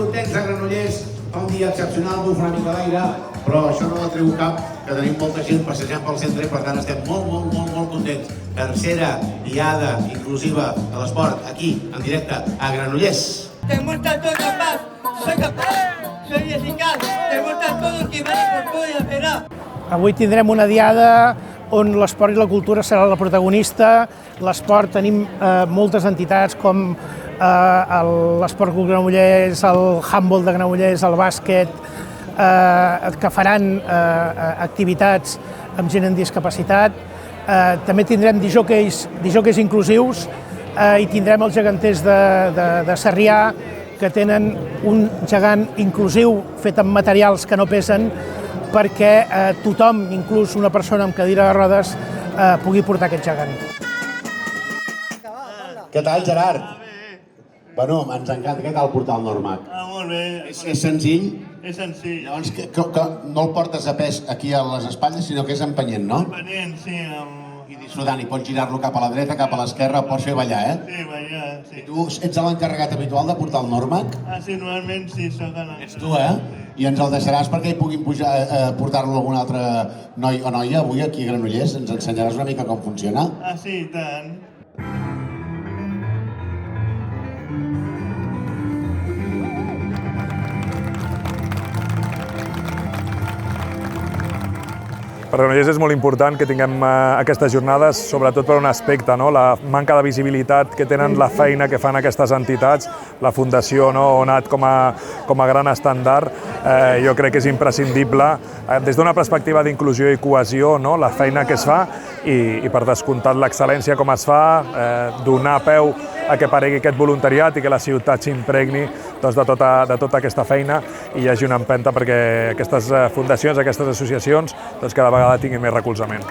contents a Granollers, un dia excepcional, bufa una mica d'aire, però això no treu cap, que tenim molta gent passejant pel centre i per tant estem molt contents. Tercera diada inclusiva de l'esport aquí, en directe, a Granollers. Demuestra todo capaz, soy capaz, soy eficaz, demuestra todo que vale por todo y esperar. Avui tindrem una diada on l'esport i la cultura serà la protagonista. L'esport tenim moltes entitats com l'Esport Club Granollers, el handball de Granollers, el bàsquet, que faran activitats amb gent amb discapacitat. També tindrem disjòqueis inclusius i tindrem els geganters de Sarrià, que tenen un gegant inclusiu fet amb materials que no pesen perquè tothom, inclús una persona amb cadira de rodes, pugui portar aquest gegant. Què tal, Gerard? Bueno, ens encanta. Què tal portar el Normac? Molt bé. És senzill? És senzill. Llavors, que no el portes a pes aquí a les espatlles, sinó que és empenyent, no? Empenyent, sí. I disfrutant, i pots girar-lo cap a la dreta, cap a l'esquerra, pots fer ballar, eh? Sí, ballar, sí. Tu ets l'encarregat habitual de portar el Normac? Sí, normalment sí, sóc l'encarregat. Ets tu, eh? I ens el deixaràs perquè hi puguin portar-lo algun altre noi o noia avui aquí a Granollers? Ens ensenyaràs una mica com funciona? Sí, i tant. Per Granollers és molt important que tinguem aquestes jornades, sobretot per un aspecte, la manca de visibilitat que tenen, la feina que fan aquestes entitats, la Fundació ONAT com a gran estàndard. Jo crec que és imprescindible, des d'una perspectiva d'inclusió i cohesió, la feina que es fa i per descomptat l'excel·lència com es fa, donar peu a que aparegui aquest voluntariat i que la ciutat s'impregni de tota aquesta feina i hi hagi una empenta perquè aquestes fundacions, aquestes associacions, cada vegada tinguin més recolzament.